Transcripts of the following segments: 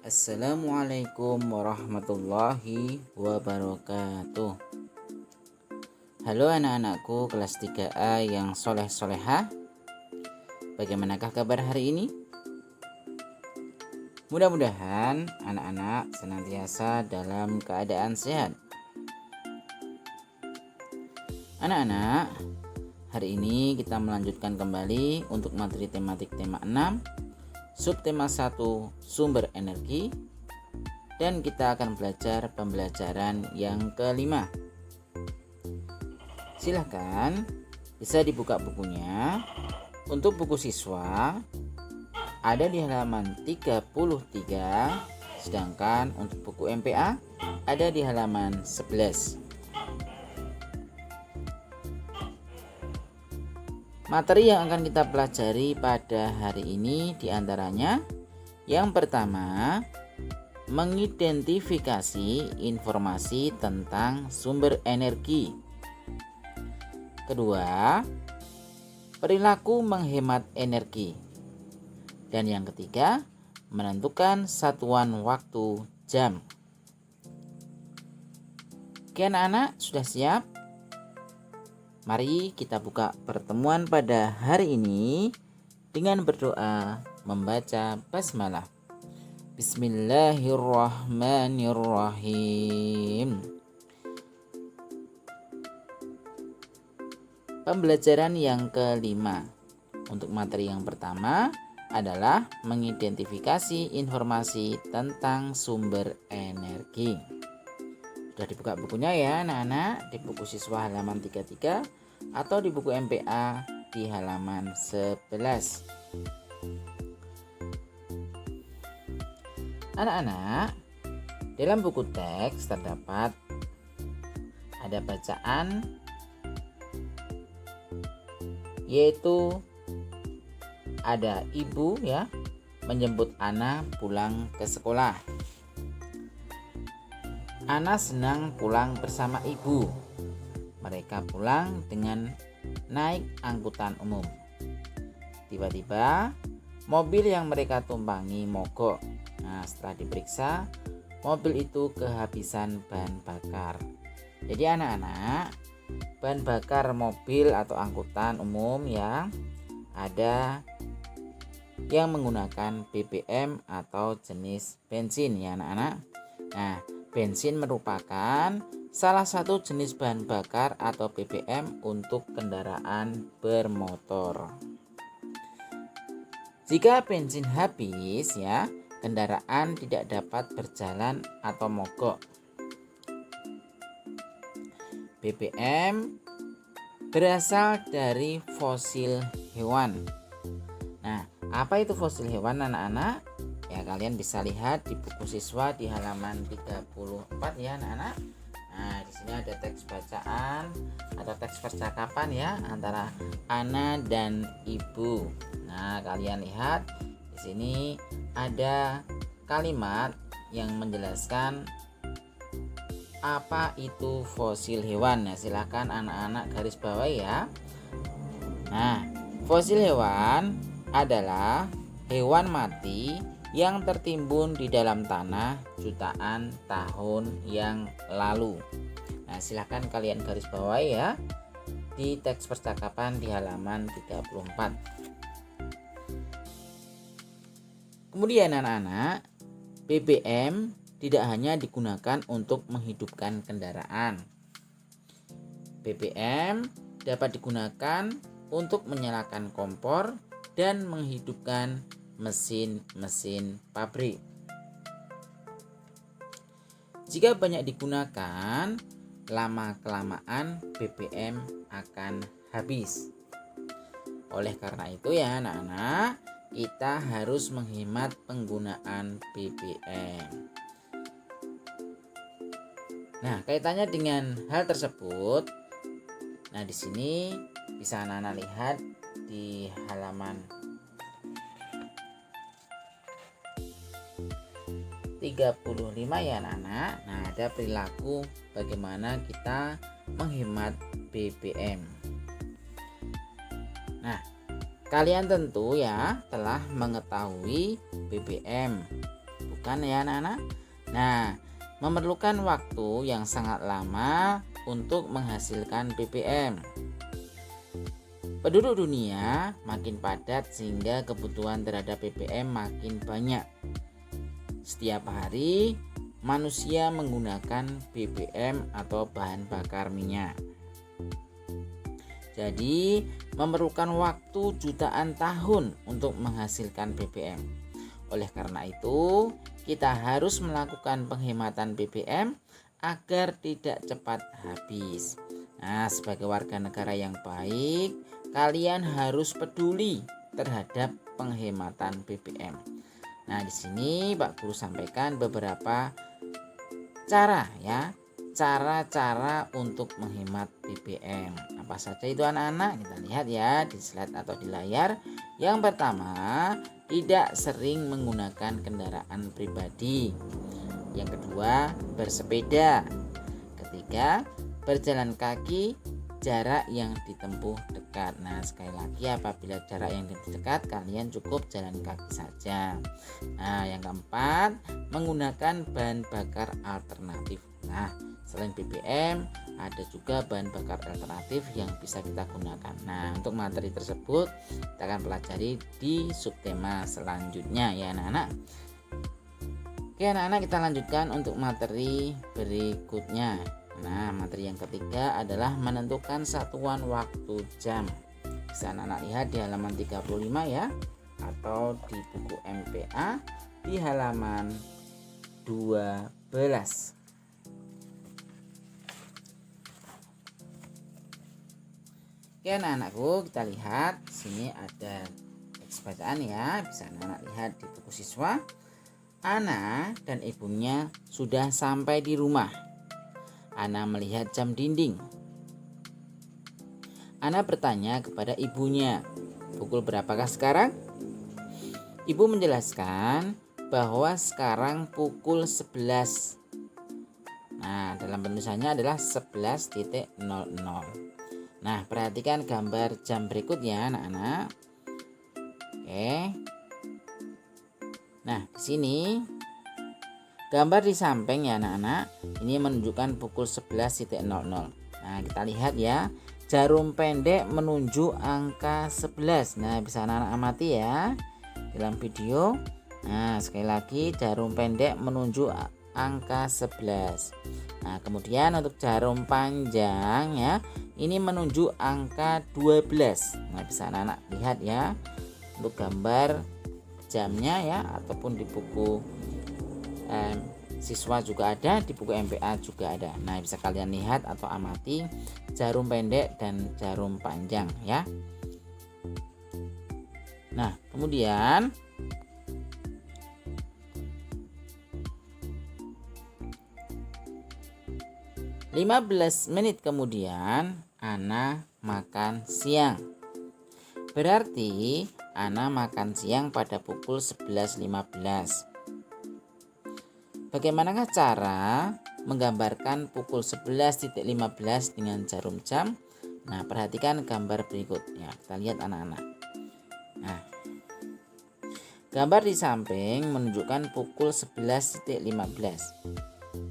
Assalamualaikum warahmatullahi wabarakatuh. Halo anak-anakku kelas 3A yang soleh-solehah. Bagaimanakah kabar hari ini? Mudah-mudahan anak-anak senantiasa dalam keadaan sehat. Anak-anak, hari ini kita melanjutkan kembali untuk materi tematik tema 6, subtema 1, sumber energi, dan kita akan belajar pembelajaran yang kelima. Silahkan bisa dibuka bukunya. Untuk buku siswa ada di halaman 33, sedangkan untuk buku MPA ada di halaman 11. Materi yang akan kita pelajari pada hari ini diantaranya: yang pertama, mengidentifikasi informasi tentang sumber energi. Kedua, perilaku menghemat energi. Dan yang ketiga, menentukan satuan waktu jam. Oke anak-anak, sudah siap? Mari kita buka pertemuan pada hari ini dengan berdoa membaca basmalah. Bismillahirrahmanirrahim. Pembelajaran yang kelima. Untuk materi yang pertama adalah mengidentifikasi informasi tentang sumber energi. Sudah dibuka bukunya ya anak-anak, di buku siswa halaman 33 atau di buku MPA di halaman 11. Anak-anak, dalam buku teks terdapat ada bacaan, yaitu ada ibu ya menjemput Ana pulang ke sekolah. Ana senang pulang bersama ibu. Mereka pulang dengan naik angkutan umum. Tiba-tiba mobil yang mereka tumpangi mogok. Nah, setelah diperiksa, mobil itu kehabisan bahan bakar. Jadi anak-anak, bahan bakar mobil atau angkutan umum ya ada yang menggunakan BBM atau jenis bensin ya anak-anak. Nah, bensin merupakan salah satu jenis bahan bakar atau BBM untuk kendaraan bermotor. Jika bensin habis ya, kendaraan tidak dapat berjalan atau mogok. BBM berasal dari fosil hewan. Nah, apa itu fosil hewan anak-anak? Ya, kalian bisa lihat di buku siswa di halaman 34 ya anak-anak. Nah, di sini ada teks bacaan atau teks percakapan ya antara Ana dan ibu. Nah, kalian lihat di sini ada kalimat yang menjelaskan apa itu fosil hewan. Nah, silakan anak-anak garis bawahi ya. Nah, fosil hewan adalah hewan mati yang tertimbun di dalam tanah jutaan tahun yang lalu. Nah, silakan kalian garis bawahi ya di teks percakapan di halaman 34. Kemudian anak-anak, BBM tidak hanya digunakan untuk menghidupkan kendaraan. BBM dapat digunakan untuk menyalakan kompor dan menghidupkan mesin-mesin pabrik. Jika banyak digunakan, lama-kelamaan BBM akan habis. Oleh karena itu ya anak-anak, kita harus menghemat penggunaan BBM. Nah, kaitannya dengan hal tersebut, nah di sini bisa anak-anak lihat di halaman 35 ya anak-anak. Nah, ada perilaku bagaimana kita menghemat BBM. Nah, kalian tentu ya telah mengetahui BBM Bukan ya anak-anak? Nah, memerlukan waktu yang sangat lama untuk menghasilkan BBM. Penduduk dunia makin padat sehingga kebutuhan terhadap BBM makin banyak. Setiap hari manusia menggunakan BBM atau bahan bakar minyak. Jadi memerlukan waktu jutaan tahun untuk menghasilkan BBM. Oleh karena itu, kita harus melakukan penghematan BBM agar tidak cepat habis. Nah, sebagai warga negara yang baik, kalian harus peduli terhadap penghematan BBM. Nah, di sini Pak Guru sampaikan beberapa cara ya, cara-cara untuk menghemat BBM. Apa saja itu anak-anak? Kita lihat ya di slide atau di layar. Yang pertama, tidak sering menggunakan kendaraan pribadi. Yang kedua, bersepeda. Ketiga, berjalan kaki jarak yang ditempuh dekat. Nah, sekali lagi apabila jarak yang dekat, kalian cukup jalan kaki saja. Nah, yang keempat, menggunakan bahan bakar alternatif. Nah, selain BBM, ada juga bahan bakar alternatif yang bisa kita gunakan. Nah, untuk materi tersebut kita akan pelajari di subtema selanjutnya ya anak-anak. Oke anak-anak, kita lanjutkan untuk materi berikutnya. Nah, materi yang ketiga adalah menentukan satuan waktu jam. Bisa anak-anak lihat di halaman 35 ya, atau di buku MPA di halaman 12. Oke anak-anakku, kita lihat sini ada teks bacaan ya, bisa anak-anak lihat di buku siswa. Ana dan ibunya sudah sampai di rumah. Ana melihat jam dinding. Ana bertanya kepada ibunya, pukul berapakah sekarang? Ibu menjelaskan bahwa sekarang pukul 11. Nah, dalam penulisannya adalah 11.00. Nah, perhatikan gambar jam berikutnya anak-anak. Oke. Nah, di sini gambar di samping ya anak-anak, ini menunjukkan pukul 11.00. Nah, kita lihat ya, jarum pendek menunjuk angka 11. Nah, bisa anak-anak amati ya dalam video. Nah, sekali lagi jarum pendek menunjuk angka 11. Nah, kemudian untuk jarum panjang ya, ini menunjuk angka 12. Nah, bisa anak-anak lihat ya untuk gambar jamnya ya, ataupun di buku siswa juga ada, di buku MPA juga ada. Nah, bisa kalian lihat atau amati jarum pendek dan jarum panjang ya. Nah, kemudian (15 menit kemudian Ana makan siang. Berarti Ana makan siang pada pukul 11.15. Bagaimanakah cara menggambarkan pukul 11.15 dengan jarum jam? Nah, perhatikan gambar berikutnya. Kita lihat anak-anak. Nah, gambar di samping menunjukkan pukul 11.15.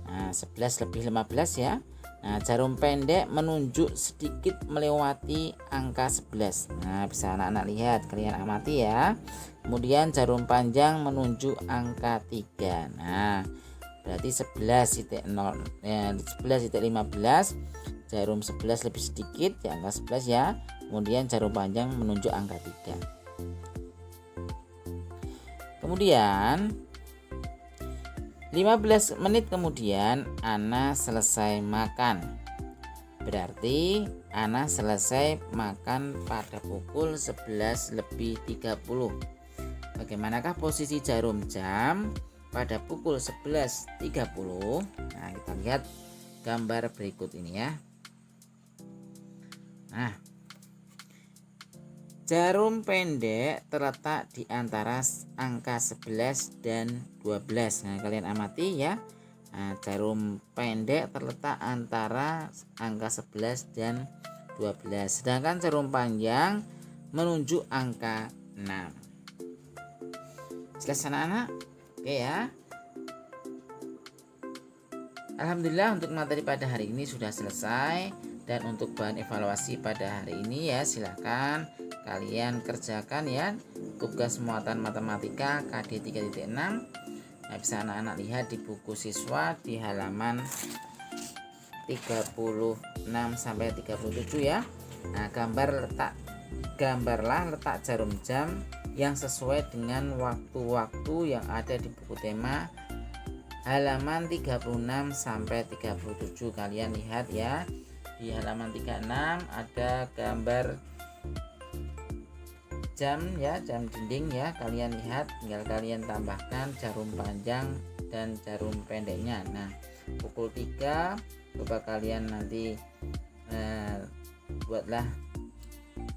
Nah, 11:15 ya. Nah, jarum pendek menunjuk sedikit melewati angka 11. Nah, bisa anak-anak lihat, kalian amati ya. Kemudian jarum panjang menunjuk angka 3. Nah, berarti 11.15, jarum 11 lebih sedikit di angka 11 ya. Kemudian jarum panjang menunjuk angka 3. Kemudian 15 menit kemudian Ana selesai makan. Berarti Ana selesai makan pada pukul 11:30. Bagaimanakah posisi jarum jam pada pukul 11.30? Nah, kita lihat gambar berikut ini ya. Nah, jarum pendek terletak di antara angka 11 dan 12. Nah, kalian amati ya. Nah, jarum pendek terletak antara angka 11 dan 12. Sedangkan jarum panjang menunjuk angka 6. Jelas anak-anak? Oke ya. Alhamdulillah untuk materi pada hari ini sudah selesai. Dan untuk bahan evaluasi pada hari ini ya silahkan kalian kerjakan ya tugas muatan matematika KD 3.6. Nah, bisa anak-anak lihat di buku siswa di halaman 36 sampai 37 ya. Nah, gambarlah letak jarum jam yang sesuai dengan waktu-waktu yang ada di buku tema halaman 36 sampai 37. Kalian lihat ya. Di halaman 36 ada gambar jam ya, jam dinding ya. Kalian lihat, tinggal kalian tambahkan jarum panjang dan jarum pendeknya. Nah, pukul 3 coba kalian nanti buatlah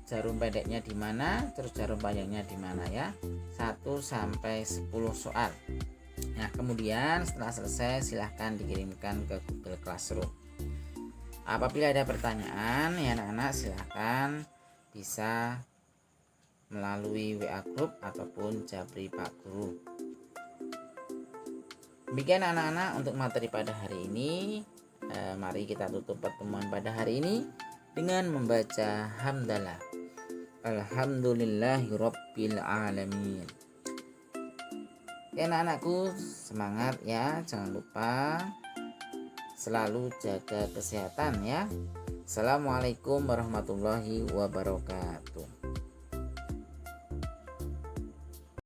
jarum pendeknya di mana, terus jarum panjangnya di mana ya. 1 sampai 10 soal. Nah, kemudian setelah selesai silahkan dikirimkan ke Google Classroom. Apabila ada pertanyaan ya anak-anak, silahkan bisa melalui WA Group ataupun Japri Pak Guru. Demikian anak-anak untuk materi pada hari ini. Mari kita tutup pertemuan pada hari ini dengan membaca hamdalah. Alhamdulillahirabbil alamin. Ya anak-anakku, semangat ya, jangan lupa selalu jaga kesehatan ya. Assalamualaikum warahmatullahi wabarakatuh.